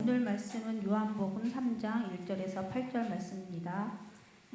오늘 말씀은 요한복음 3장 1절에서 8절 말씀입니다.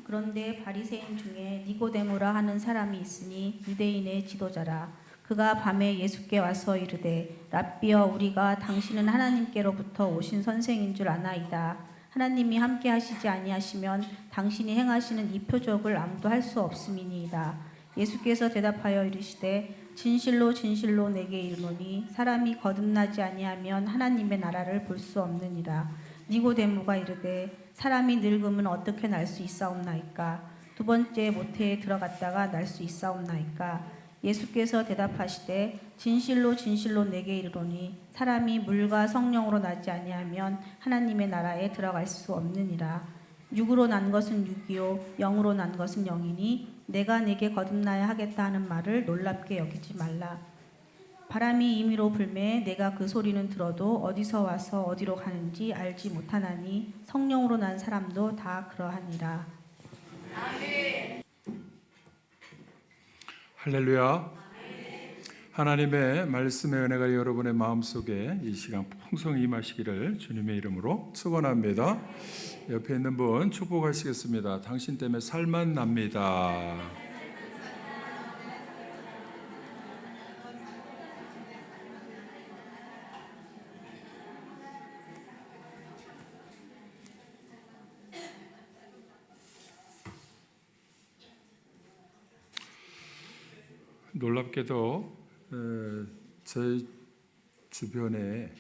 그런데 바리새인 중에 니고데모라 하는 사람이 있으니 유대인의 지도자라. 그가 밤에 예수께 와서 이르되 랍비여, 우리가 당신은 하나님께로부터 오신 선생인 줄 아나이다. 하나님이 함께 하시지 아니하시면 당신이 행하시는 이 표적을 아무도 할 수 없음이니이다. 예수께서 대답하여 이르시되 진실로 진실로 내게 이르노니 사람이 거듭나지 아니하면 하나님의 나라를 볼 수 없느니라. 니고데모가 이르되 사람이 늙으면 어떻게 날 수 있사옵나이까? 두 번째 모태에 들어갔다가 날 수 있사옵나이까? 예수께서 대답하시되 진실로 진실로 내게 이르노니 사람이 물과 성령으로 나지 아니하면 하나님의 나라에 들어갈 수 없느니라. 육으로 난 것은 육이요 영으로 난 것은 영이니 내가 네게 거듭나야 하겠다 하는 말을 놀랍게 여기지 말라. 바람이 임의로 불매 내가 그 소리는 들어도 어디서 와서 어디로 가는지 알지 못하나니 성령으로 난 사람도 다 그러하니라. 아멘. 할렐루야. 하나님의 말씀의 은혜가 여러분의 마음속에 이 시간 풍성히 임하시기를 주님의 이름으로 축원합니다. 옆에 있는 분 축복하시겠습니다. 당신 때문에 살만 납니다. 놀랍게도 제 주변에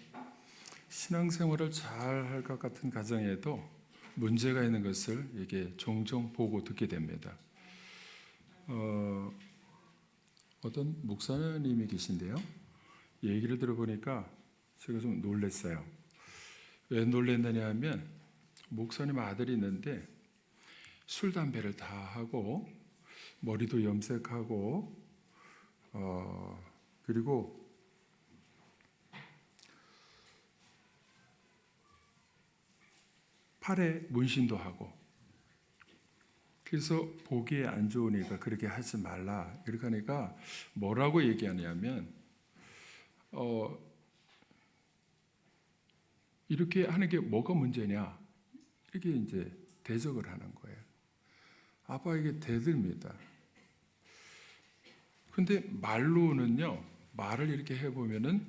신앙생활을 잘 할 것 같은 가정에도 문제가 있는 것을 이게 종종 보고 듣게 됩니다. 어떤 목사님이 계신데요. 얘기를 들어보니까 제가 좀 놀랐어요. 왜 놀랐느냐 하면 목사님 아들이 있는데 술, 담배를 다 하고 머리도 염색하고 그리고 팔에 문신도 하고, 그래서 보기에 안 좋으니까 그렇게 하지 말라 이렇게 하니까 뭐라고 얘기하냐면 이렇게 하는 게 뭐가 문제냐 이렇게 이제 대적을 하는 거예요. 아빠에게 대듭니다. 근데 말로는요, 말을 이렇게 해보면은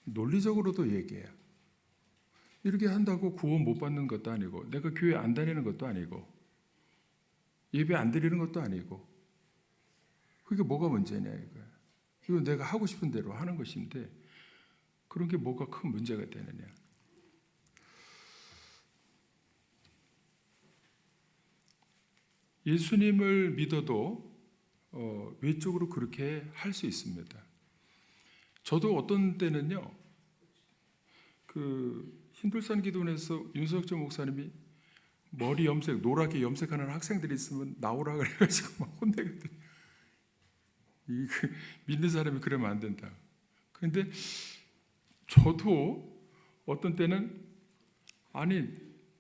논리적으로도 얘기해요. 이렇게 한다고 구원 못 받는 것도 아니고, 내가 교회 안 다니는 것도 아니고, 예배 안 드리는 것도 아니고, 그게 뭐가 문제냐 이거예요. 이거 내가 하고 싶은 대로 하는 것인데 그런 게 뭐가 큰 문제가 되느냐. 예수님을 믿어도 외적으로 그렇게 할 수 있습니다. 저도 어떤 때는요, 그 신들산 기도원에서 윤석철 목사님이 머리 염색, 노랗게 염색하는 학생들이 있으면 나오라 그래가지고 막 혼내거든요. 믿는 사람이 그러면 안 된다. 그런데 저도 어떤 때는 아니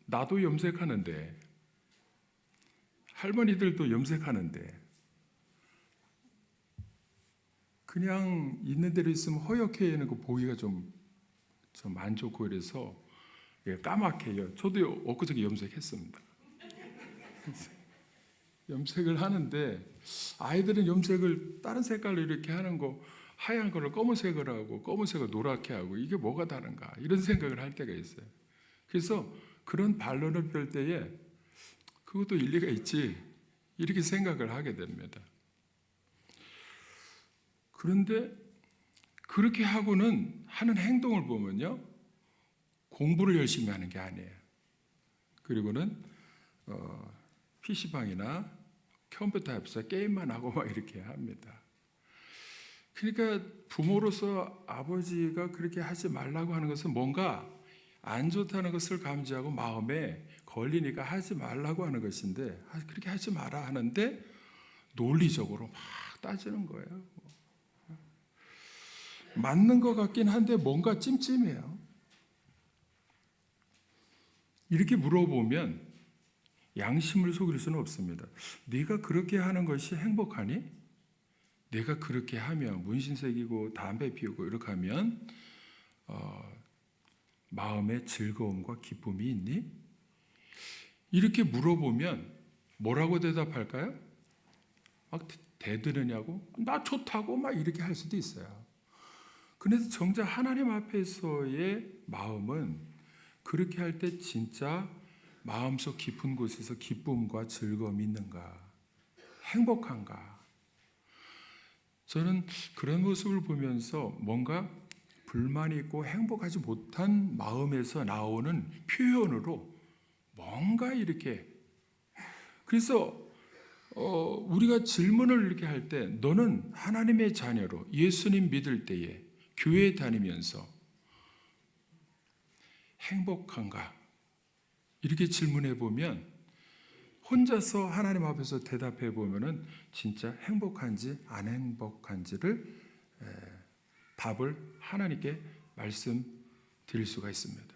나도 염색하는데, 할머니들도 염색하는데 그냥 있는 대로 있으면 허옇게 하는 거 보기가 좀 안 좋고, 그래서 까맣게 해요. 저도 엊그저께 염색했습니다. 염색을 하는데 아이들은 염색을 다른 색깔로 이렇게 하는 거, 하얀 거를 검은색을 하고 검은색을 노랗게 하고 이게 뭐가 다른가 이런 생각을 할 때가 있어요. 그래서 그런 반론을 펼 때에 그것도 일리가 있지 이렇게 생각을 하게 됩니다. 그런데 그렇게 하고는 하는 행동을 보면요, 공부를 열심히 하는 게 아니에요. 그리고는 PC방이나 컴퓨터 앞에서 게임만 하고 막 이렇게 합니다. 그러니까 부모로서 아버지가 그렇게 하지 말라고 하는 것은 뭔가 안 좋다는 것을 감지하고 마음에 걸리니까 하지 말라고 하는 것인데, 그렇게 하지 마라 하는데 논리적으로 막 따지는 거예요. 맞는 것 같긴 한데 뭔가 찜찜해요. 이렇게 물어보면 양심을 속일 수는 없습니다. 네가 그렇게 하는 것이 내가 그렇게 하면 문신 새기고 담배 피우고 이렇게 하면 마음의 즐거움과 기쁨이 있니? 이렇게 물어보면 뭐라고 대답할까요? 막 대드느냐고? 나 좋다고 막 이렇게 할 수도 있어요. 그런데 정작 하나님 앞에서의 마음은 그렇게 할 때 진짜 마음속 깊은 곳에서 기쁨과 즐거움이 있는가? 행복한가? 저는 그런 모습을 보면서 뭔가 불만이 있고 행복하지 못한 마음에서 나오는 표현으로 뭔가 이렇게, 그래서 우리가 질문을 이렇게 할 때 너는 하나님의 자녀로 예수님 믿을 때에 교회 다니면서 행복한가? 이렇게 질문해 보면 혼자서 하나님 앞에서 대답해 보면은 진짜 행복한지 안 행복한지를 답을 하나님께 말씀드릴 수가 있습니다.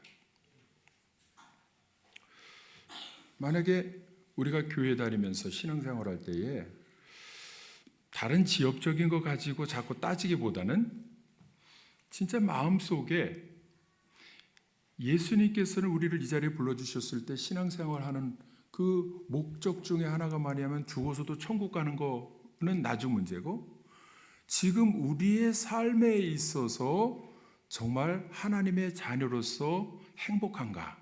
만약에 우리가 교회 다니면서 신앙생활할 때에 다른 지엽적인 거 가지고 자꾸 따지기보다는 진짜 마음속에 예수님께서는 우리를 이 자리에 불러주셨을 때 신앙생활하는 그 목적 중에 하나가 뭐냐면 죽어서도 천국 가는 거는 나중 문제고, 지금 우리의 삶에 있어서 정말 하나님의 자녀로서 행복한가?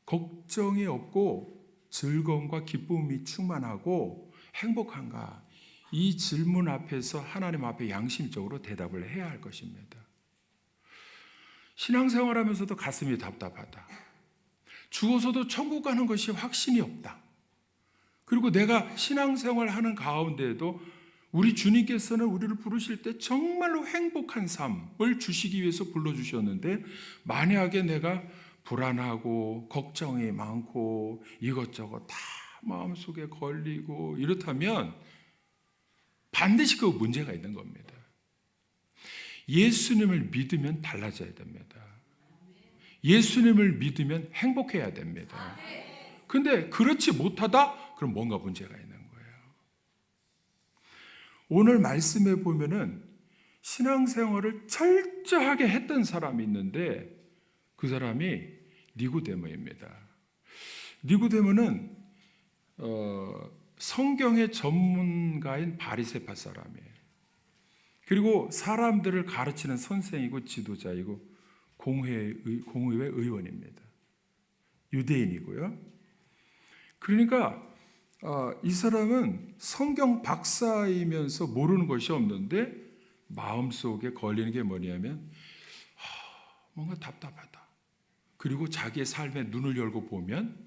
걱정이 없고 즐거움과 기쁨이 충만하고 행복한가? 이 질문 앞에서 하나님 앞에 양심적으로 대답을 해야 할 것입니다. 신앙생활하면서도 가슴이 답답하다. 죽어서도 천국 가는 것이 확신이 없다. 그리고 내가 신앙생활하는 가운데에도 우리 주님께서는 우리를 부르실 때 정말로 행복한 삶을 주시기 위해서 불러주셨는데, 만약에 내가 불안하고 걱정이 많고 이것저것 다 마음속에 걸리고 이렇다면 반드시 그 문제가 있는 겁니다. 예수님을 믿으면 달라져야 됩니다. 예수님을 믿으면 행복해야 됩니다. 근데 그렇지 못하다? 그럼 뭔가 문제가 있는 거예요. 오늘 말씀에 보면은 신앙생활을 철저하게 했던 사람이 있는데 그 사람이 니고데모입니다. 니고데모는 성경의 전문가인 바리새파 사람이에요. 그리고 사람들을 가르치는 선생이고 지도자이고 공의회 의원입니다. 유대인이고요. 그러니까 이 사람은 성경 박사이면서 모르는 것이 없는데 마음속에 걸리는 게 뭐냐면 뭔가 답답하다. 그리고 자기의 삶에 눈을 열고 보면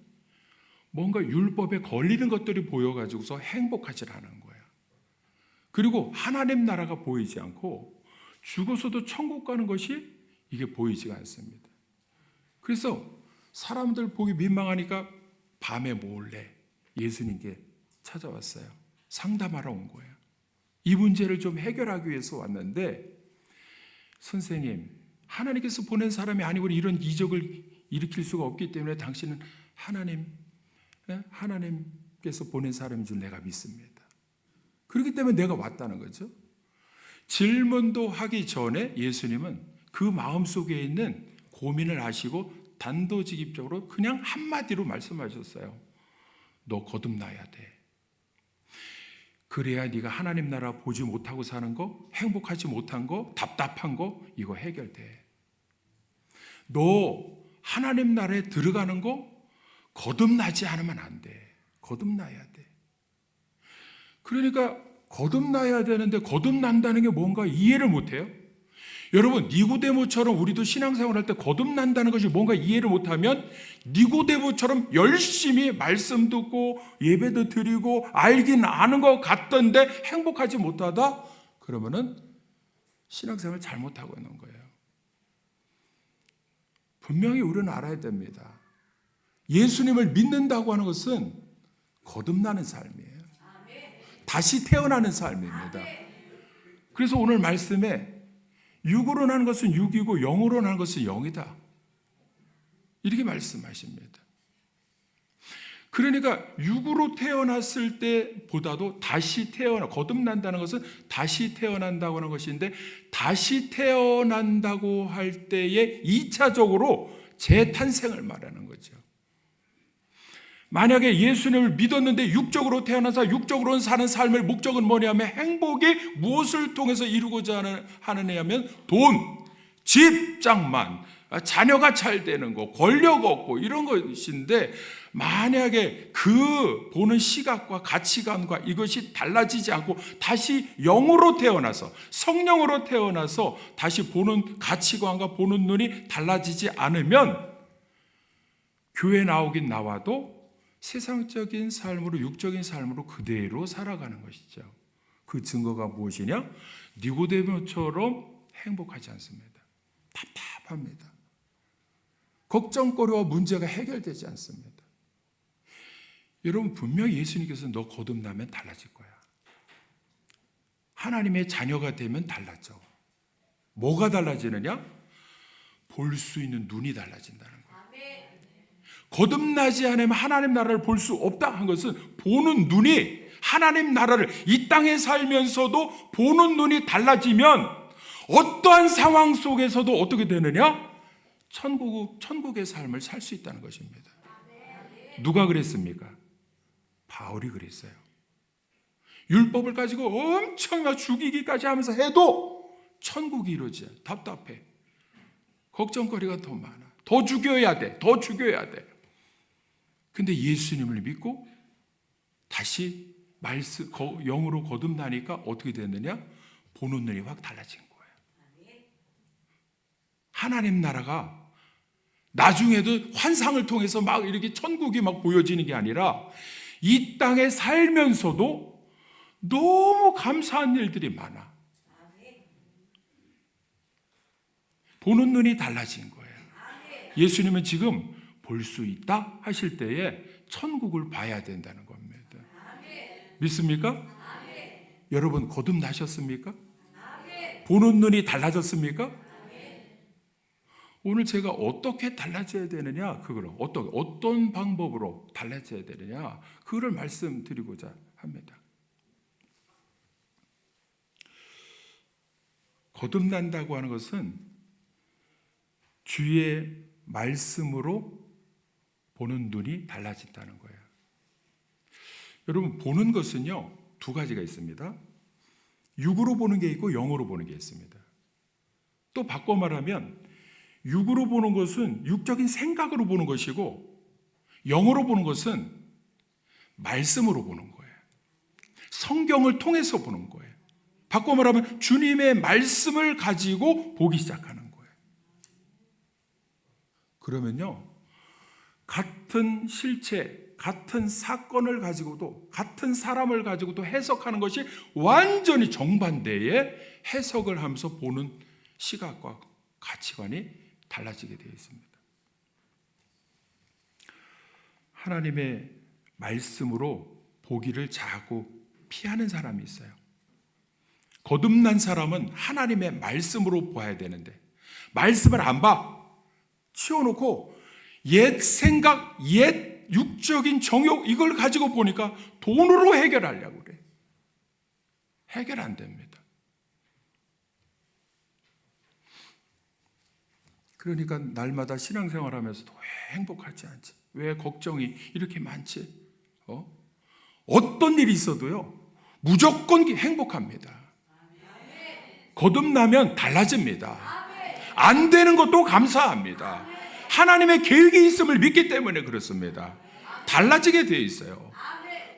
뭔가 율법에 걸리는 것들이 보여가지고서 행복하지 않은 거예요. 그리고 하나님 나라가 보이지 않고 죽어서도 천국 가는 것이 이게 보이지가 않습니다. 그래서 사람들 보기 민망하니까 밤에 몰래 예수님께 찾아왔어요. 상담하러 온 거예요. 이 문제를 좀 해결하기 위해서 왔는데, 선생님, 하나님께서 보낸 사람이 아니고 이런 이적을 일으킬 수가 없기 때문에 당신은 하나님께서 보낸 사람인 줄 내가 믿습니다. 그렇기 때문에 내가 왔다는 거죠. 질문도 하기 전에 예수님은 그 마음속에 있는 고민을 아시고 단도직입적으로 그냥 한마디로 말씀하셨어요. 너 거듭나야 돼. 그래야 네가 하나님 나라 보지 못하고 사는 거, 행복하지 못한 거, 답답한 거 이거 해결돼. 너 하나님 나라에 들어가는 거 거듭나지 않으면 안 돼. 거듭나야 돼. 그러니까 거듭나야 되는데 거듭난다는 게 뭔가 이해를 못해요. 여러분, 니고데모처럼 우리도 신앙생활할 때 거듭난다는 것이 뭔가 이해를 못하면 니고데모처럼 열심히 말씀 듣고 예배도 드리고 알긴 아는 것 같던데 행복하지 못하다? 그러면은 신앙생활 잘못하고 있는 거예요. 분명히 우리는 알아야 됩니다. 예수님을 믿는다고 하는 것은 거듭나는 삶이에요. 다시 태어나는 삶입니다. 그래서 오늘 말씀에 육으로 난 것은 육이고 영으로 난 것은 영이다. 이렇게 말씀하십니다. 그러니까 육으로 태어났을 때보다도 거듭난다는 것은 다시 태어난다고 하는 것인데, 다시 태어난다고 할 때에 2차적으로 재탄생을 말하는 거죠. 만약에 예수님을 믿었는데 육적으로 태어나서 육적으로 사는 삶의 목적은 뭐냐면, 행복이 무엇을 통해서 이루고자 하느냐면 돈, 집, 장만, 자녀가 잘 되는 거, 권력 얻고 이런 것인데, 만약에 그 보는 시각과 가치관과 이것이 달라지지 않고 다시 영으로 태어나서, 성령으로 태어나서 다시 보는 가치관과 보는 눈이 달라지지 않으면 교회 나오긴 나와도 세상적인 삶으로, 육적인 삶으로 그대로 살아가는 것이죠. 그 증거가 무엇이냐? 니고데모처럼 행복하지 않습니다. 답답합니다. 걱정거리와 문제가 해결되지 않습니다. 여러분, 분명히 예수님께서 너 거듭나면 달라질 거야. 하나님의 자녀가 되면 달라져. 뭐가 달라지느냐? 볼 수 있는 눈이 달라진다는 거예요. 거듭나지 않으면 하나님 나라를 볼 수 없다 한 것은, 보는 눈이, 하나님 나라를 이 땅에 살면서도 보는 눈이 달라지면 어떠한 상황 속에서도 어떻게 되느냐? 천국의 삶을 살 수 있다는 것입니다. 누가 그랬습니까? 바울이 그랬어요. 율법을 가지고 엄청 죽이기까지 하면서 해도 천국이 이루어져요. 답답해. 걱정거리가 더 많아. 더 죽여야 돼. 더 죽여야 돼. 근데 예수님을 믿고 다시 영으로 거듭나니까 어떻게 됐느냐? 보는 눈이 확 달라진 거예요. 하나님 나라가 나중에도 환상을 통해서 막 이렇게 천국이 막 보여지는 게 아니라, 이 땅에 살면서도 너무 감사한 일들이 많아. 보는 눈이 달라진 거예요. 예수님은 지금 볼 수 있다 하실 때에 천국을 봐야 된다는 겁니다. 믿습니까? 여러분, 거듭나셨습니까? 보는 눈이 달라졌습니까? 오늘 제가 어떻게 달라져야 되느냐, 그걸 어떤 방법으로 달라져야 되느냐, 그거를 말씀드리고자 합니다. 거듭난다고 하는 것은 주의 말씀으로 보는 눈이 달라진다는 거예요. 여러분, 보는 것은요, 두 가지가 있습니다. 육으로 보는 게 있고 영으로 보는 게 있습니다. 또 바꿔 말하면, 육으로 보는 것은 육적인 생각으로 보는 것이고, 영으로 보는 것은 말씀으로 보는 거예요. 성경을 통해서 보는 거예요. 바꿔 말하면 주님의 말씀을 가지고 보기 시작하는 거예요. 그러면요, 같은 실체, 같은 사건을 가지고도, 같은 사람을 가지고도 해석하는 것이 완전히 정반대의 해석을 하면서 보는 시각과 가치관이 달라지게 되어 있습니다. 하나님의 말씀으로 보기를 자꾸 피하는 사람이 있어요. 거듭난 사람은 하나님의 말씀으로 봐야 되는데, 말씀을 안 봐. 치워놓고 옛 생각, 옛 육적인 정욕, 이걸 가지고 보니까 돈으로 해결하려고 그래. 해결 안 됩니다. 그러니까 날마다 신앙생활하면서도 왜 행복하지 않지? 왜 걱정이 이렇게 많지? 어떤 일이 있어도요, 무조건 행복합니다. 거듭나면 달라집니다. 안 되는 것도 감사합니다. 하나님의 계획이 있음을 믿기 때문에 그렇습니다. 달라지게 되어 있어요.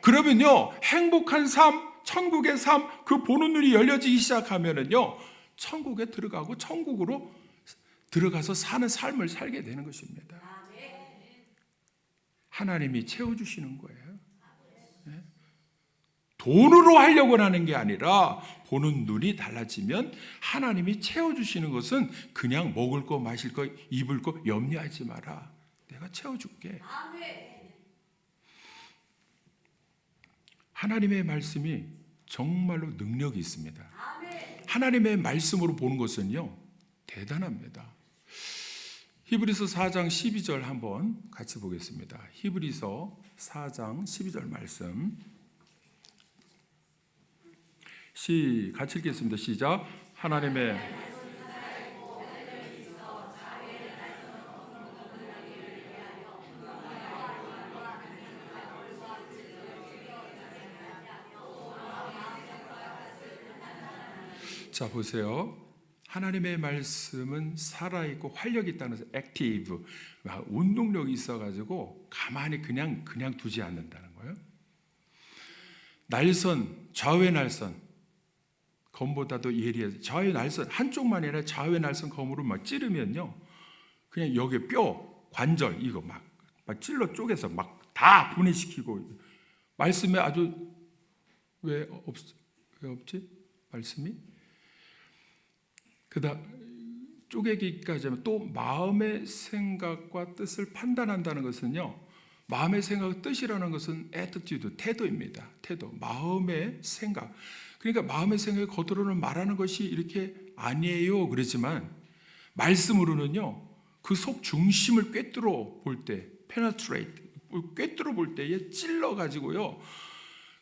그러면요, 행복한 삶, 천국의 삶, 그 보는 눈이 열려지기 시작하면은요, 천국에 들어가고 천국으로 들어가서 사는 삶을 살게 되는 것입니다. 하나님이 채워주시는 거예요. 돈으로 하려고 하는 게 아니라, 보는 눈이 달라지면 하나님이 채워주시는 것은 그냥 먹을 거, 마실 거, 입을 거 염려하지 마라. 내가 채워줄게. 하나님의 말씀이 정말로 능력이 있습니다. 하나님의 말씀으로 보는 것은요, 대단합니다. 히브리서 4장 12절 한번 같이 보겠습니다. 히브리서 4장 12절 말씀. 같이 읽겠습니다. 시작. 하나님의 자 보세요. 하나님의 말씀은 살아있고 활력이 있다는 것은 액티브, 운동력이 있어가지고 가만히 그냥 두지 않는다는 거예요. 날선, 좌우의 날선, 검보다도 예리해서 좌우의 날선 한쪽만 아니라 좌우의 날선 검으로 막 찌르면요, 그냥 여기 뼈, 관절 이거 막 찔러 쪼개서 막 다 분해시키고. 말씀에 아주 왜 없지? 말씀이 쪼개기까지 하면 또 마음의 생각과 뜻을 판단한다는 것은요, 마음의 생각, 뜻이라는 것은 attitude, 태도입니다. 태도, 마음의 생각. 그러니까 마음의 생각이 겉으로는 말하는 것이 이렇게 아니에요 그러지만 말씀으로는요, 그 속 중심을 꿰뚫어 볼 때, penetrate, 꿰뚫어 볼 때에 찔러 가지고요,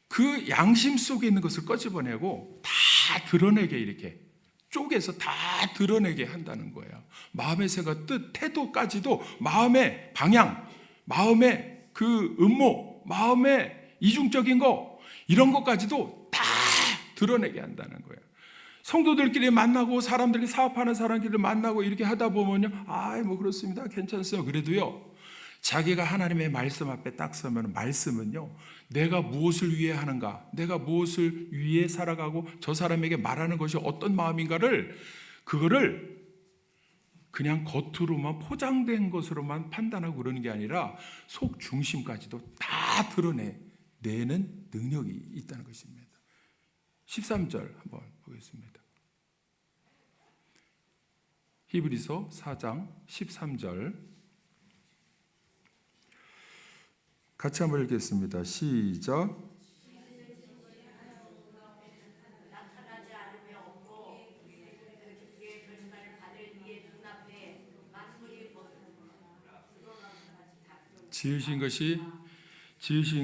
그 양심 속에 있는 것을 꺼집어내고 다 드러내게, 이렇게 쪼개서 다 드러내게 한다는 거예요. 마음의 생각, 뜻, 태도까지도, 마음의 방향, 마음의 그 음모, 마음의 이중적인 거, 이런 것까지도 다 드러내게 한다는 거예요. 성도들끼리 만나고 사람들끼리, 사업하는 사람끼리 만나고 이렇게 하다 보면요, 뭐 그렇습니다, 괜찮습니다. 그래도요, 자기가 하나님의 말씀 앞에 딱 서면 말씀은요, 내가 무엇을 위해 하는가, 내가 무엇을 위해 살아가고 저 사람에게 말하는 것이 어떤 마음인가를, 그거를 그냥 겉으로만 포장된 것으로만 판단하고 그러는 게 아니라 속 중심까지도 다 드러내는 능력이 있다는 것입니다. 13절 한번 보겠습니다. 히브리서 4장 13절 같이 한번 읽겠습니다. 시작. 지으신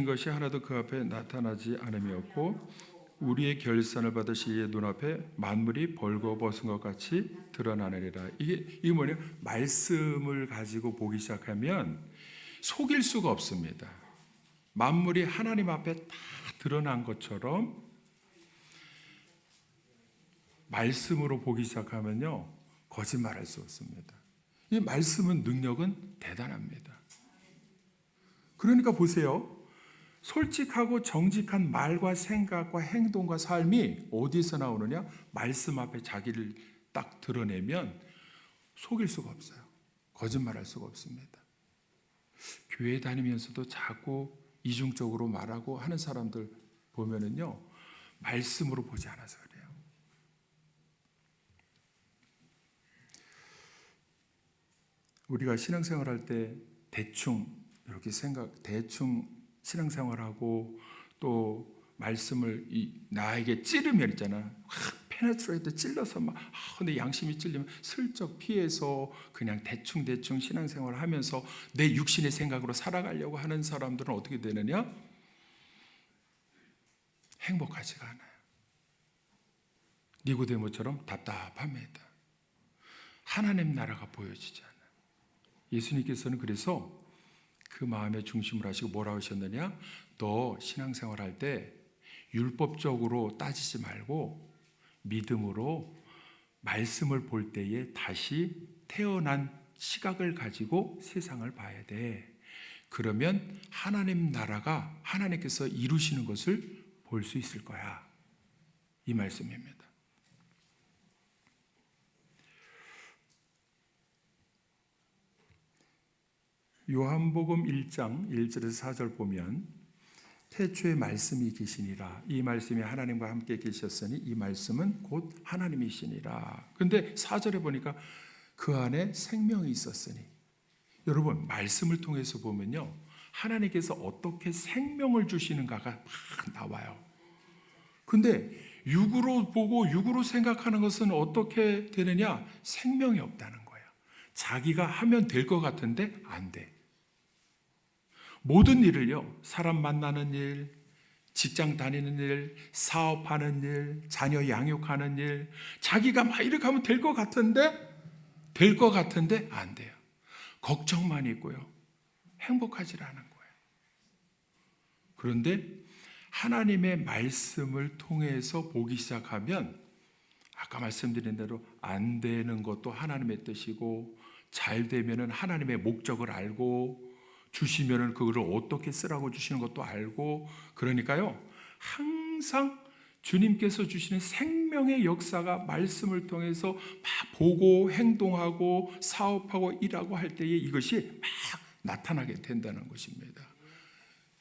것이 하나도 그 앞에 나타나지 않음이 없고 우리의 결산을 받으시기에 눈앞에 만물이 벌거벗은 것 같이 드러나느니라. 이게 뭐냐? 말씀을 가지고 보기 시작하면 속일 수가 없습니다. 만물이 하나님 앞에 다 드러난 것처럼 말씀으로 보기 시작하면요, 거짓말할 수 없습니다. 이 말씀은, 능력은 대단합니다. 그러니까 보세요. 솔직하고 정직한 말과 생각과 행동과 삶이 어디서 나오느냐? 말씀 앞에 자기를 딱 드러내면 속일 수가 없어요. 거짓말할 수가 없습니다. 교회 다니면서도 자꾸 이중적으로 말하고 하는 사람들 보면은요, 말씀으로 보지 않아서 그래요. 우리가 신앙생활할 때 대충 신앙생활하고 또 말씀을 나에게 찌르면 있잖아. 페네트레이트 찔러서 근데 양심이 찔리면 슬쩍 피해서 그냥 대충 신앙생활을 하면서 내 육신의 생각으로 살아가려고 하는 사람들은 어떻게 되느냐? 행복하지가 않아요. 니고데모처럼 답답합니다. 하나님 나라가 보여지지 않아요. 예수님께서는 그래서 그 마음의 중심을 하시고 뭐라고 하셨느냐? 너 신앙생활 할 때 율법적으로 따지지 말고 믿음으로 말씀을 볼 때에 다시 태어난 시각을 가지고 세상을 봐야 돼. 그러면 하나님 나라가, 하나님께서 이루시는 것을 볼 수 있을 거야. 이 말씀입니다. 요한복음 1장 1절에서 4절 보면 태초에 말씀이 계시니라. 이 말씀이 하나님과 함께 계셨으니 이 말씀은 곧 하나님이시니라. 그런데 4절에 보니까 그 안에 생명이 있었으니. 여러분, 말씀을 통해서 보면요, 하나님께서 어떻게 생명을 주시는가가 막 나와요. 근데 육으로 보고 육으로 생각하는 것은 어떻게 되느냐? 생명이 없다는 거예요. 자기가 하면 될 것 같은데 안 돼. 모든 일을요, 사람 만나는 일, 직장 다니는 일, 사업하는 일, 자녀 양육하는 일, 자기가 막 이렇게 하면 될 것 같은데 안 돼요. 걱정만 있고요. 행복하지 않은 거예요. 그런데 하나님의 말씀을 통해서 보기 시작하면 아까 말씀드린 대로 안 되는 것도 하나님의 뜻이고 잘 되면은 하나님의 목적을 알고 주시면은 그거를 어떻게 쓰라고 주시는 것도 알고 그러니까요. 항상 주님께서 주시는 생명의 역사가 말씀을 통해서 막 보고 행동하고 사업하고 일하고 할 때에 이것이 막 나타나게 된다는 것입니다.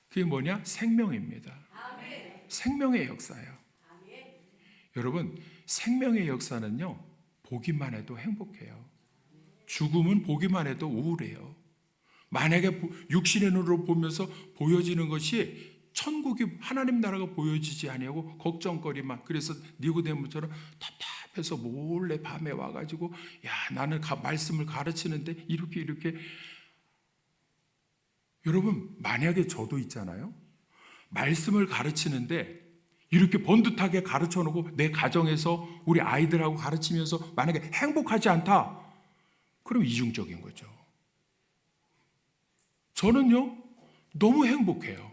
그게 뭐냐? 생명입니다. 생명의 역사예요. 여러분, 생명의 역사는요, 보기만 해도 행복해요. 죽음은 보기만 해도 우울해요. 만약에 육신의 눈으로 보면서 보여지는 것이 천국이 하나님 나라가 보여지지 아니하고 걱정거리만, 그래서 니고데모처럼 답답해서 몰래 밤에 와가지고 야 나는 말씀을 가르치는데 이렇게 여러분 만약에 저도 있잖아요. 말씀을 가르치는데 이렇게 번듯하게 가르쳐 놓고 내 가정에서 우리 아이들하고 가르치면서 만약에 행복하지 않다, 그럼 이중적인 거죠. 저는요 너무 행복해요.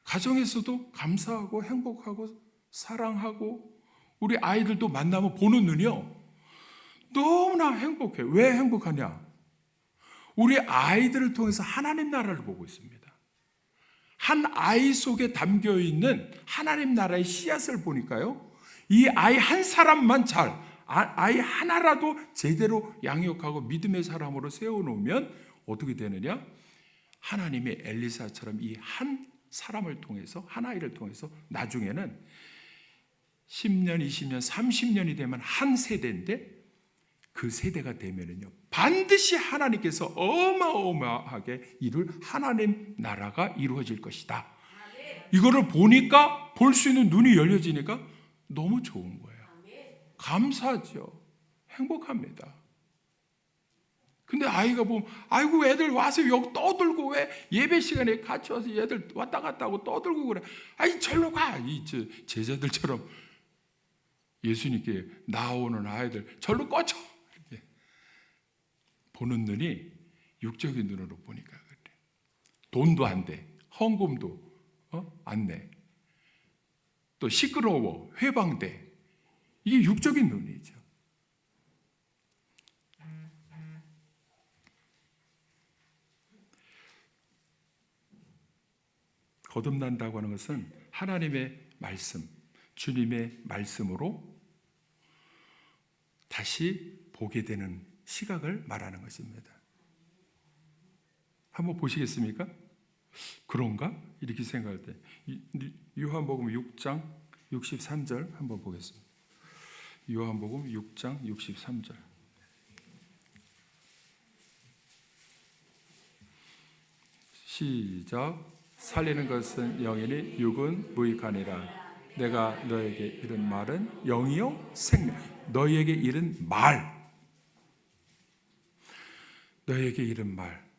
가정에서도 감사하고 행복하고 사랑하고 우리 아이들도 만나면 보는 눈이요 너무나 행복해. 왜 행복하냐? 우리 아이들을 통해서 하나님 나라를 보고 있습니다. 한 아이 속에 담겨 있는 하나님 나라의 씨앗을 보니까요, 이 아이 한 사람만 아이 하나라도 제대로 양육하고 믿음의 사람으로 세워놓으면 어떻게 되느냐? 하나님의 엘리사처럼 이 한 사람을 통해서, 한 아이를 통해서 나중에는 10년, 20년, 30년이 되면 한 세대인데 그 세대가 되면은요 반드시 하나님께서 어마어마하게 이룰 하나님 나라가 이루어질 것이다. 이거를 보니까, 볼 수 있는 눈이 열려지니까 너무 좋은 거예요. 감사하죠. 행복합니다. 근데 아이가 보면 아이고 애들 와서 여기 떠들고 왜 예배 시간에 같이 와서 애들 왔다 갔다 하고 떠들고 그래. 아이 절로 가. 이 제자들처럼 예수님께 나오는 아이들 절로 꺼져. 이렇게 보는 눈이 육적인 눈으로 보니까 그래. 돈도 안 돼. 헌금도 안 내. 또 시끄러워. 회방돼. 이게 육적인 눈이죠. 거듭난다고 하는 것은 하나님의 말씀, 주님의 말씀으로 다시 보게 되는 시각을 말하는 것입니다. 한번 보시겠습니까? 그런가? 이렇게 생각할 때 요한복음 6장 63절 한번 보겠습니다. 요한복음 6장 63절. 시작. 살리는 것은 영이니 육은 무익하니라. 내가 너에게 이른 말은 영이요 생명. 너희에게 이른 말. 너희에게 이른 말.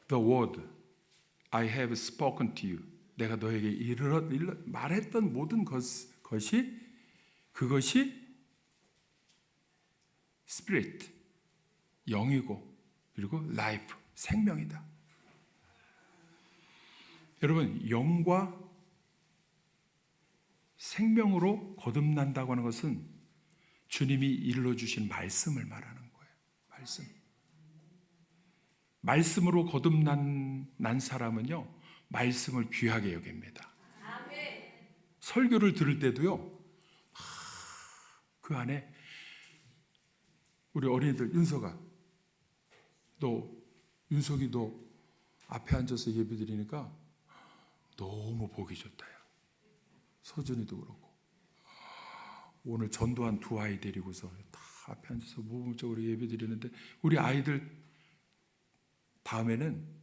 The word I have spoken to you. 내가 너에게 말했던 모든 것이 그것이 spirit, 영이고 그리고 life, 생명이다. 여러분, 영과 생명으로 거듭난다고 하는 것은 주님이 일러주신 말씀을 말하는 거예요. 말씀. 말씀으로 거듭난 사람은요, 말씀을 귀하게 여깁니다. 설교를 들을 때도요, 그 안에 우리 어린이들, 윤석이 너 앞에 앉아서 예배 드리니까 너무 보기 좋다요. 서준이도 그렇고. 오늘 전도한 두 아이 데리고서 다 앞에 앉아서 모범적으로 예배 드리는데, 우리 아이들 다음에는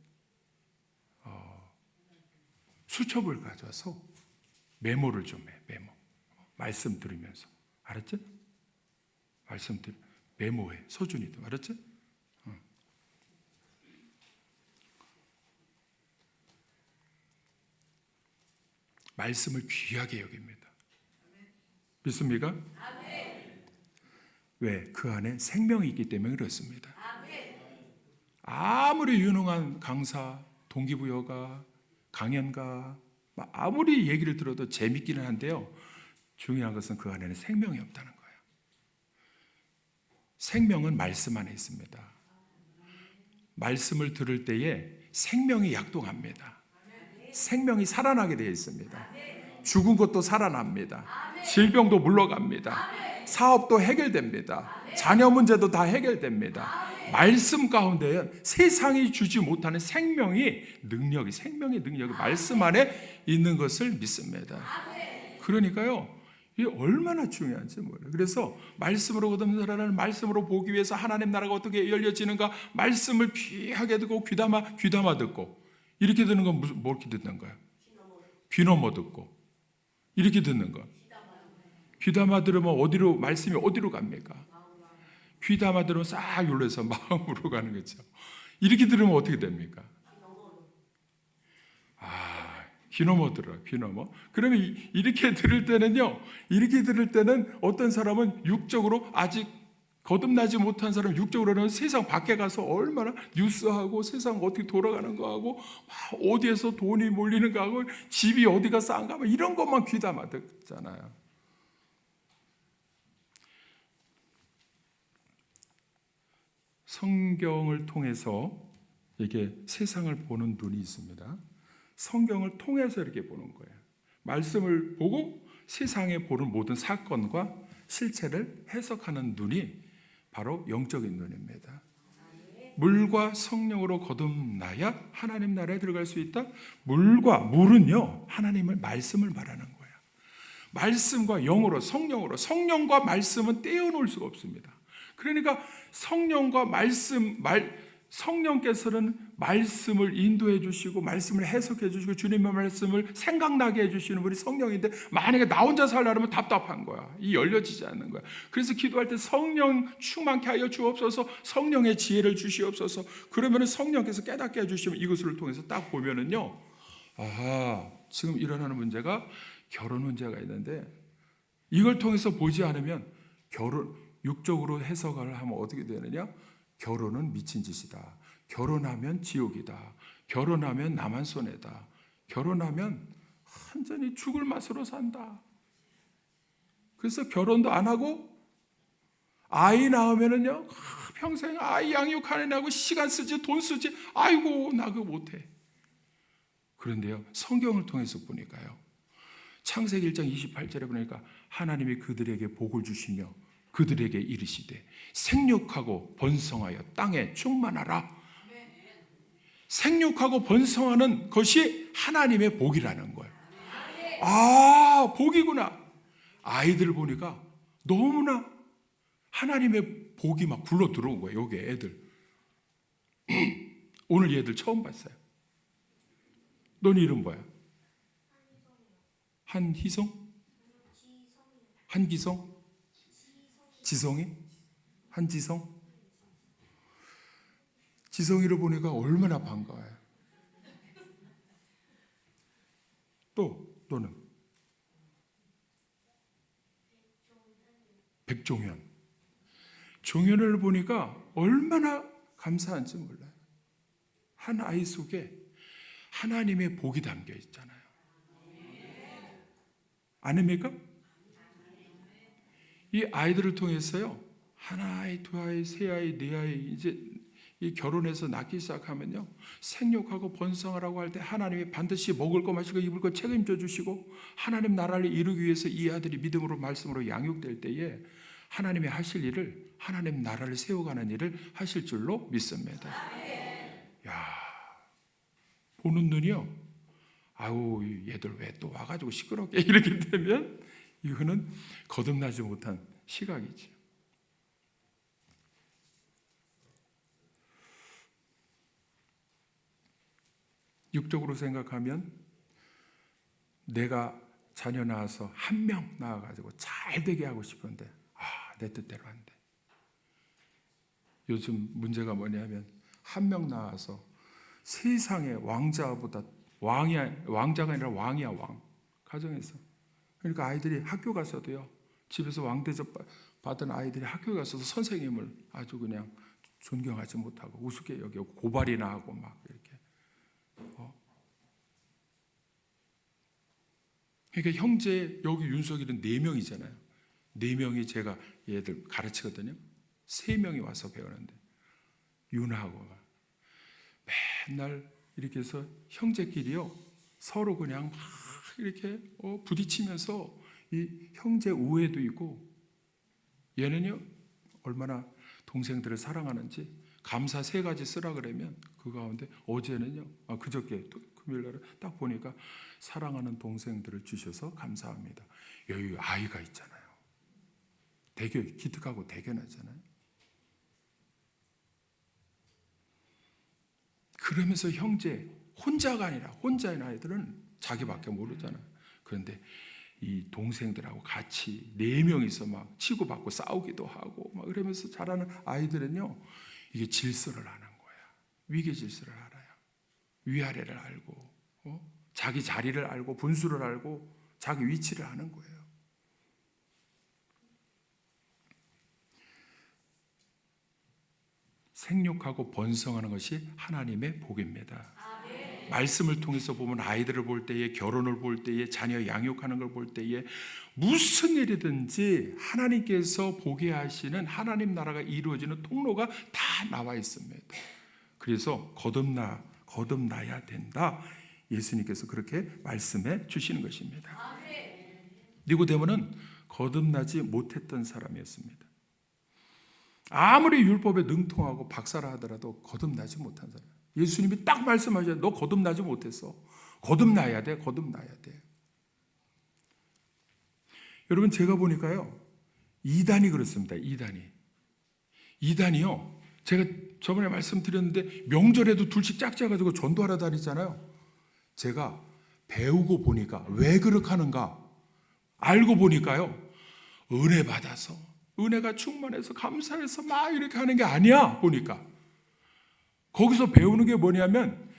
수첩을 가져와서 메모를 좀 해. 메모. 말씀 들으면서 알았죠? 말씀드려. 메모해. 서준이도. 알았죠? 말씀을 귀하게 여깁니다. 믿습니까? 왜? 그 안에 생명이 있기 때문에 그렇습니다. 아무리 유능한 강사, 동기부여가, 강연가, 아무리 얘기를 들어도 재밌기는 한데요. 중요한 것은 그 안에는 생명이 없다는 거예요. 생명은 말씀 안에 있습니다. 말씀을 들을 때에 생명이 약동합니다. 생명이 살아나게 되어 있습니다. 죽은 것도 살아납니다. 질병도 물러갑니다. 사업도 해결됩니다. 자녀 문제도 다 해결됩니다. 말씀 가운데 세상이 주지 못하는 생명의 능력이 말씀 안에 있는 것을 믿습니다. 그러니까요, 이게 얼마나 중요한지 몰라요. 그래서 말씀으로 거듭난 자라는 말씀으로 보기 위해서 하나님 나라가 어떻게 열려지는가, 말씀을 귀하게 듣고 귀담아 듣고, 이렇게 듣는 건 뭐 이렇게 듣는 거야? 귀 넘어 듣고 이렇게 듣는 거. 귀담아 들으면 어디로, 말씀이 어디로 갑니까? 귀담아 들으면 싹 눌러서 마음으로 가는 거죠. 이렇게 들으면 어떻게 됩니까? 귀 넘어 들어요. 귀 넘어. 그러면 이렇게 들을 때는 어떤 사람은 육적으로 아직 거듭나지 못한 사람, 육적으로는 세상 밖에 가서 얼마나 뉴스하고 세상 어떻게 돌아가는 거 하고 어디에서 돈이 몰리는 거 하고 집이 어디가 싼가 이런 것만 귀담아 듣잖아요. 성경을 통해서 이게 세상을 보는 눈이 있습니다. 성경을 통해서 이렇게 보는 거예요. 말씀을 보고 세상에 보는 모든 사건과 실체를 해석하는 눈이 바로 영적인 눈입니다. 물과 성령으로 거듭나야 하나님 나라에 들어갈 수 있다. 물은요, 하나님의 말씀을 말하는 거예요. 말씀과 영으로, 성령과 말씀은 떼어놓을 수가 없습니다. 그러니까 성령께서는 말씀을 인도해 주시고 말씀을 해석해 주시고 주님의 말씀을 생각나게 해주시는 분이 성령인데, 만약에 나 혼자 살려면 답답한 거야. 이 열려지지 않는 거야. 그래서 기도할 때 성령 충만케 하여 주옵소서, 성령의 지혜를 주시옵소서. 그러면 성령께서 깨닫게 해주시면 이것을 통해서 딱 보면은요, 아하, 지금 일어나는 문제가 결혼 문제가 있는데 이걸 통해서 보지 않으면 육적으로 해석을 하면 어떻게 되느냐? 결혼은 미친 짓이다. 결혼하면 지옥이다. 결혼하면 나만 손해다. 결혼하면 완전히 죽을 맛으로 산다. 그래서 결혼도 안 하고 아이 낳으면은요, 평생 아이 양육하느냐고 시간 쓰지 돈 쓰지. 아이고 나 그거 못해. 그런데요, 성경을 통해서 보니까요, 창세기 1장 28절에 보니까 하나님이 그들에게 복을 주시며 그들에게 이르시되 생육하고 번성하여 땅에 충만하라. 생육하고 번성하는 것이 하나님의 복이라는 거예요. 아, 복이구나. 아이들 보니까 너무나 하나님의 복이 막 굴러 들어온 거예요. 여기 애들. 오늘 얘들 처음 봤어요. 넌 이름 뭐야? 한희성? 한기성? 지성이? 한지성? 지성이를 보니까 얼마나 반가워요. 너는? 백종현. 종현을 보니까 얼마나 감사한지 몰라요. 한 아이 속에 하나님의 복이 담겨 있잖아요. 아닙니까? 이 아이들을 통해서요, 하나아이, 두아이, 세아이, 네아이, 이제 이 결혼해서 낳기 시작하면요, 생육하고 번성하라고 할 때 하나님이 반드시 먹을 거 마시고 입을 거 책임져 주시고 하나님 나라를 이루기 위해서 이 아들이 믿음으로 말씀으로 양육될 때에 하나님이 하실 일을, 하나님 나라를 세워가는 일을 하실 줄로 믿습니다. 야, 보는 눈이요, 아우 얘들 왜 또 와가지고 시끄럽게 이렇게 되면 이거는 거듭나지 못한 시각이죠. 육적으로 생각하면 내가 자녀 낳아서 한 명 낳아가지고 잘 되게 하고 싶은데 내 뜻대로 안 돼. 요즘 문제가 뭐냐면 한 명 낳아서 세상의 왕자보다 왕자가 아니라 왕이야, 왕. 가정에서. 그러니까 아이들이 학교 가서도요, 집에서 왕대접 받은 아이들이 학교 가서도 선생님을 아주 그냥 존경하지 못하고 우습게 여기고 고발이나 하고 막 이렇게. 그러니까 형제 여기 윤석이는 4명이잖아요. 4명이 제가 얘들 가르치거든요. 3명이 와서 배우는데 윤하고 맨날 이렇게 해서 형제끼리요 서로 그냥 막 이렇게 부딪히면서 이 형제 우애도 있고, 얘는요 얼마나 동생들을 사랑하는지 감사 3가지 쓰라 그러면 그 가운데 어제는요 그저께 금요일날 딱 보니까 사랑하는 동생들을 주셔서 감사합니다. 여기 아이가 있잖아요. 기특하고 대견하잖아요. 그러면서 형제 혼자가 아니라 혼자인 아이들은 자기밖에 모르잖아요. 그런데 이 동생들하고 같이 4명이서 막 치고받고 싸우기도 하고 막 그러면서 자라는 아이들은요 이게 질서를 아는 거야. 위계 질서를 알아요. 위아래를 알고 자기 자리를 알고 분수를 알고 자기 위치를 아는 거예요. 생육하고 번성하는 것이 하나님의 복입니다. 말씀을 통해서 보면 아이들을 볼 때에, 결혼을 볼 때에, 자녀 양육하는 걸 볼 때에 무슨 일이든지 하나님께서 보게 하시는 하나님 나라가 이루어지는 통로가 다 나와 있습니다. 그래서 거듭나야 된다. 예수님께서 그렇게 말씀해 주시는 것입니다. 니고데모는 거듭나지 못했던 사람이었습니다. 아무리 율법에 능통하고 박사라 하더라도 거듭나지 못한 사람. 예수님이 딱 말씀하셔요. 너 거듭나지 못했어. 거듭나야 돼. 거듭나야 돼. 여러분 제가 보니까요. 이단이 그렇습니다. 이단이요. 제가 저번에 말씀드렸는데 명절에도 둘씩 짝짝가지고 전도하러 다니잖아요. 제가 배우고 보니까 왜 그렇게 하는가 알고 보니까요. 은혜 받아서 은혜가 충만해서 감사해서 막 이렇게 하는 게 아니야. 보니까 거기서 배우는 게 뭐냐면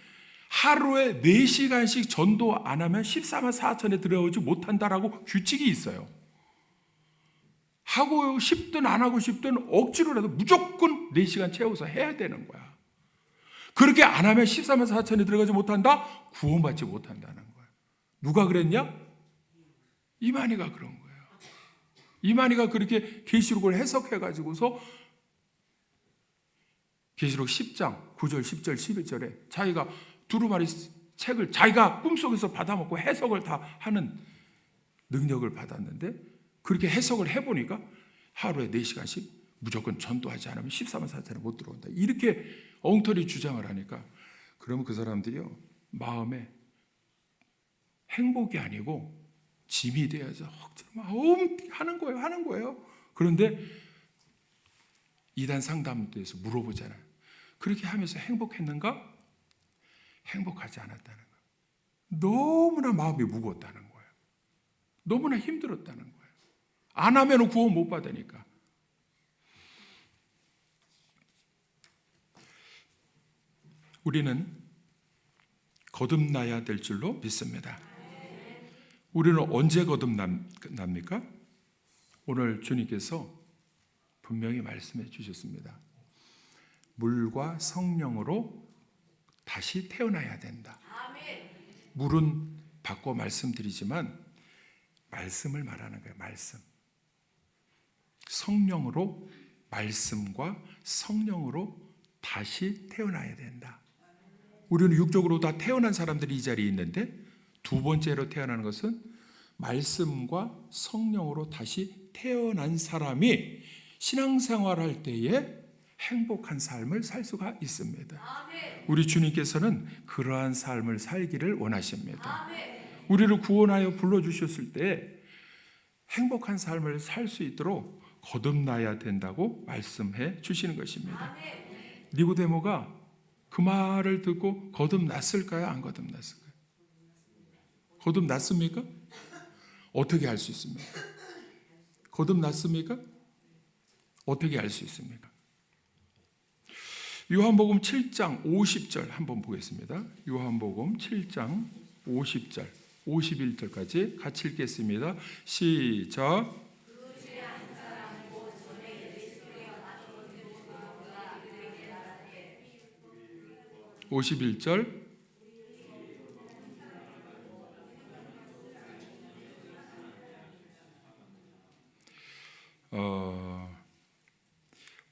하루에 4시간씩 전도 안 하면 14만 4천에 들어오지 못한다라고 규칙이 있어요. 하고 싶든 안 하고 싶든 억지로라도 무조건 4시간 채워서 해야 되는 거야. 그렇게 안 하면 14만 4천에 들어가지 못한다? 구원받지 못한다는 거야. 누가 그랬냐? 이만희가 그런 거예요. 이만희가 그렇게 계시록을 해석해가지고서 계시록 10장 9절 10절 11절에 자기가 두루마리 책을 자기가 꿈속에서 받아먹고 해석을 다 하는 능력을 받았는데 그렇게 해석을 해보니까 하루에 4시간씩 무조건 전도하지 않으면 14만 4천에 못 들어온다. 이렇게 엉터리 주장을 하니까 그러면 그 사람들이요 마음에 행복이 아니고 짐이 돼야죠. 억지로 막 하는 거예요. 그런데 이단 상담대에서 물어보잖아요. 그렇게 하면서 행복했는가? 행복하지 않았다는 거예요. 너무나 마음이 무거웠다는 거예요. 너무나 힘들었다는 거예요. 안 하면 구원 못 받으니까. 우리는 거듭나야 될 줄로 믿습니다. 우리는 언제 거듭납니까? 오늘 주님께서 분명히 말씀해 주셨습니다. 물과 성령으로 다시 태어나야 된다. 물은 바꿔 말씀드리지만 말씀을 말하는 거예요. 말씀. 성령으로 말씀과 성령으로 다시 태어나야 된다. 우리는 육적으로 다 태어난 사람들이 이 자리에 있는데 두 번째로 태어나는 것은 말씀과 성령으로 다시 태어난 사람이 신앙생활할 때에 행복한 삶을 살 수가 있습니다. 우리 주님께서는 그러한 삶을 살기를 원하십니다. 우리를 구원하여 불러주셨을 때 행복한 삶을 살 수 있도록 거듭나야 된다고 말씀해 주시는 것입니다. 니고데모가 그 말을 듣고 거듭났을까요? 안 거듭났을까요? 거듭났습니까? 어떻게 알 수 있습니까? 거듭났습니까? 어떻게 알 수 있습니까? 요한복음 7장 50절 한번 보겠습니다. 요한복음 7장 50절 51절까지 같이 읽겠습니다. 시작. 51절.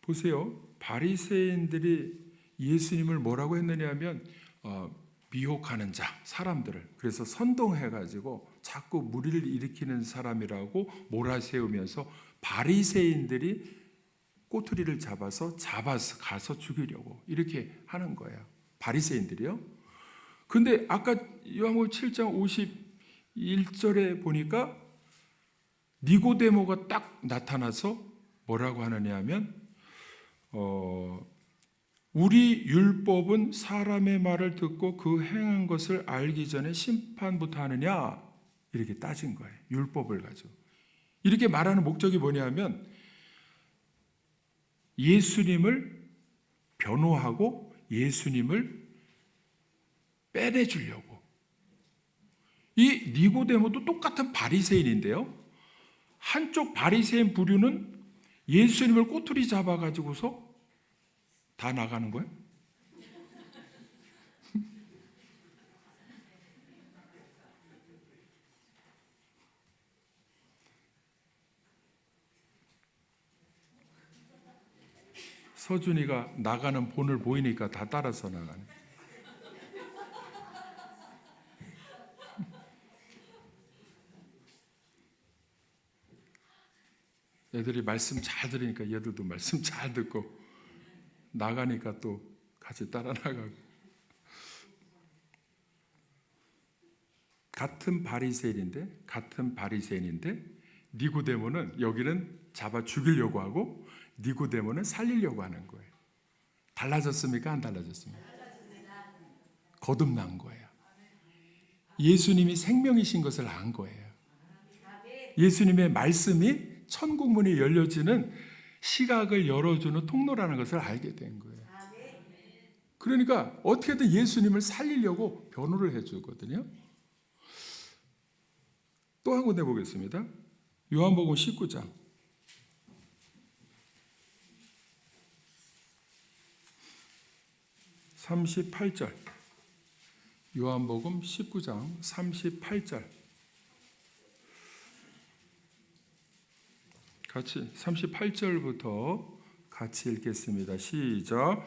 보세요. 바리새인들이 예수님을 뭐라고 했느냐 하면 미혹하는 자, 사람들을 그래서 선동해가지고 자꾸 무리를 일으키는 사람이라고 몰아세우면서 바리새인들이 꼬투리를 잡아서 가서 죽이려고 이렇게 하는 거예요. 바리새인들이요. 근데 아까 요한복음 7장 51절에 보니까 니고데모가 딱 나타나서 뭐라고 하느냐 하면 우리 율법은 사람의 말을 듣고 그 행한 것을 알기 전에 심판부터 하느냐 이렇게 따진 거예요. 율법을 가지고 이렇게 말하는 목적이 뭐냐면 예수님을 변호하고 예수님을 빼내주려고. 이 니고데모도 똑같은 바리새인인데요. 한쪽 바리새인 부류는 예수님을 꼬투리 잡아가지고서 다 나가는 거예요. 서준이가 나가는 본을 보이니까 다 따라서 나가네. 애들이 말씀 잘 들으니까 얘들도 말씀 잘 듣고 나가니까 또 같이 따라 나가고. 같은 바리새인인데 니고데모는 여기는 잡아 죽이려고 하고 니고데모는 살리려고 하는 거예요. 달라졌습니까? 안 달라졌습니까? 거듭난 거예요. 예수님이 생명이신 것을 안 거예요. 예수님의 말씀이 천국문이 열려지는 시각을 열어주는 통로라는 것을 알게 된 거예요. 그러니까 어떻게든 예수님을 살리려고 변호를 해주거든요. 또 한 군데 보겠습니다. 요한복음 19장 38절. 요한복음 19장 38절. 같이 38절부터 같이 읽겠습니다. 시작.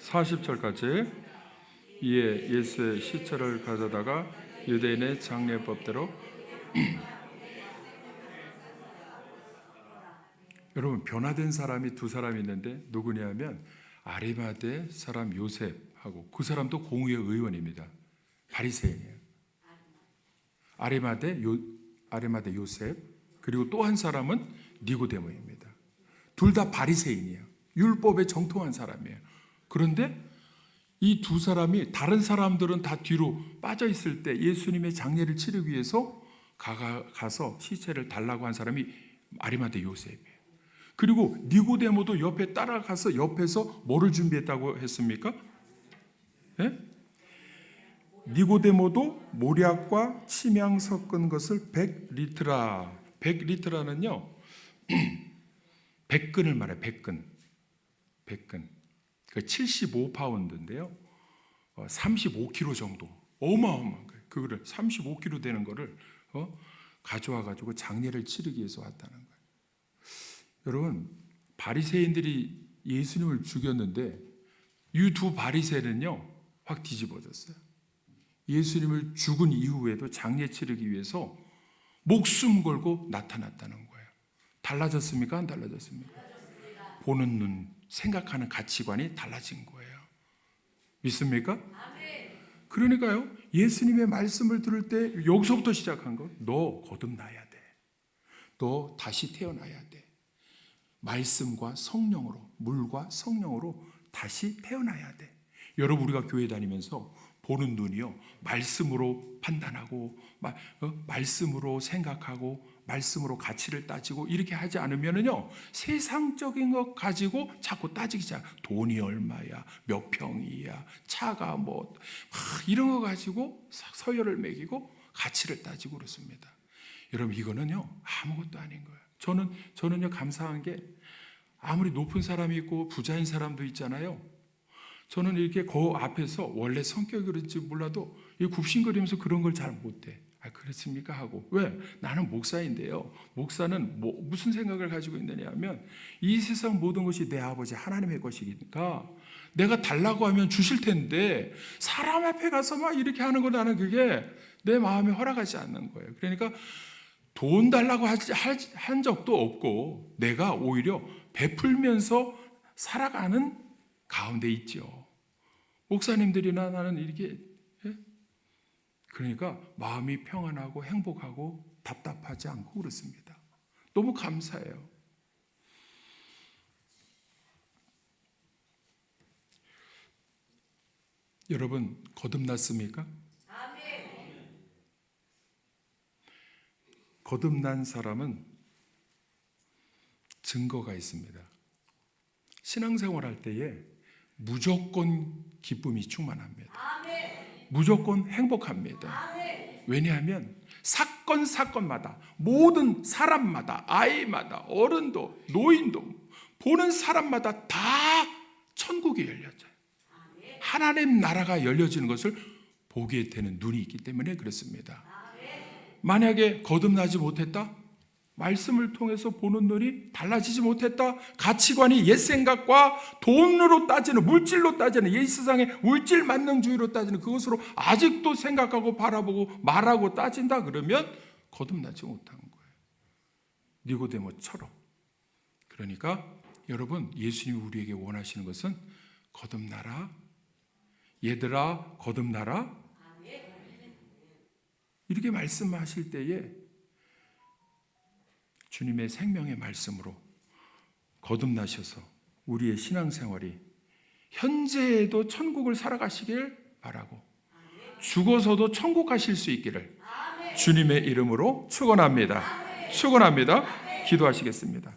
40절까지. 이에 예수의 시체를 가져다가 유대인의 장례법대로 여러분 변화된 사람이 두 사람이 있는데 누구냐면 아리마대 사람 요셉하고 그 사람도 공의회 의원입니다. 바리새인이에요. 아리마대 요셉 그리고 또 한 사람은 니고데모입니다. 둘 다 바리새인이에요. 율법에 정통한 사람이에요. 그런데 이 두 사람이 다른 사람들은 다 뒤로 빠져 있을 때 예수님의 장례를 치르기 위해서 가서 시체를 달라고 한 사람이 아리마대 요셉이에요. 그리고 니고데모도 옆에 따라가서 옆에서 뭐를 준비했다고 했습니까? 네? 니고데모도 모략과 침향 섞은 것을 100리트라. 100리트라는요 100근을 말해요. 100근. 그 75파운드인데요. 35kg 정도. 어마어마한 거예요. 그거를 35kg 되는 거를 가져와 가지고 장례를 치르기 위해서 왔다는 거예요. 여러분, 바리새인들이 예수님을 죽였는데 이 두 바리새인은요 확 뒤집어졌어요. 예수님을 죽은 이후에도 장례 치르기 위해서 목숨 걸고 나타났다는 거예요. 달라졌습니까? 안 달라졌습니까? 보는 눈, 생각하는 가치관이 달라진 거예요. 믿습니까? 그러니까요, 예수님의 말씀을 들을 때 여기서부터 시작한 거, 너 거듭나야 돼. 너 다시 태어나야 돼. 말씀과 성령으로, 물과 성령으로 다시 태어나야 돼. 여러분, 우리가 교회 다니면서 보는 눈이요, 말씀으로 판단하고 말씀으로 생각하고 말씀으로 가치를 따지고 이렇게 하지 않으면요, 세상적인 것 가지고 자꾸 따지기 시작. 돈이 얼마야, 몇 평이야, 차가 뭐 이런 거 가지고 서열을 매기고 가치를 따지고 그렇습니다. 여러분, 이거는요 아무것도 아닌 거예요. 저는요 감사한 게, 아무리 높은 사람이 있고 부자인 사람도 있잖아요. 저는 이렇게 그 앞에서 원래 성격이 그런지 몰라도 굽신거리면서 그런 걸 잘 못해. 아, 그렇습니까? 하고. 왜? 나는 목사인데요. 목사는 무슨 생각을 가지고 있느냐 하면, 이 세상 모든 것이 내 아버지 하나님의 것이니까 내가 달라고 하면 주실 텐데, 사람 앞에 가서 막 이렇게 하는 거, 나는 그게 내 마음에 허락하지 않는 거예요. 그러니까 돈 달라고 한 적도 없고, 내가 오히려 베풀면서 살아가는 가운데 있죠. 목사님들이나 나는 이렇게, 그러니까 마음이 평안하고 행복하고 답답하지 않고 그렇습니다. 너무 감사해요. 여러분, 거듭났습니까? 거듭난 사람은 증거가 있습니다. 신앙생활 할 때에 무조건 기쁨이 충만합니다. 무조건 행복합니다. 왜냐하면 사건마다, 모든 사람마다, 아이마다, 어른도 노인도, 보는 사람마다 다 천국이 열려져요. 하나님 나라가 열려지는 것을 보게 되는 눈이 있기 때문에 그렇습니다. 만약에 거듭나지 못했다? 말씀을 통해서 보는 눈이 달라지지 못했다? 가치관이 옛 생각과 돈으로 따지는, 물질로 따지는, 이 세상의 물질 만능주의로 따지는 그것으로 아직도 생각하고 바라보고 말하고 따진다 그러면 거듭나지 못한 거예요. 니고데모처럼. 그러니까 여러분, 예수님이 우리에게 원하시는 것은 거듭나라. 얘들아, 거듭나라. 이렇게 말씀하실 때에 주님의 생명의 말씀으로 거듭나셔서 우리의 신앙생활이 현재에도 천국을 살아가시길 바라고, 죽어서도 천국 가실 수 있기를 주님의 이름으로 축원합니다. 축원합니다. 기도하시겠습니다.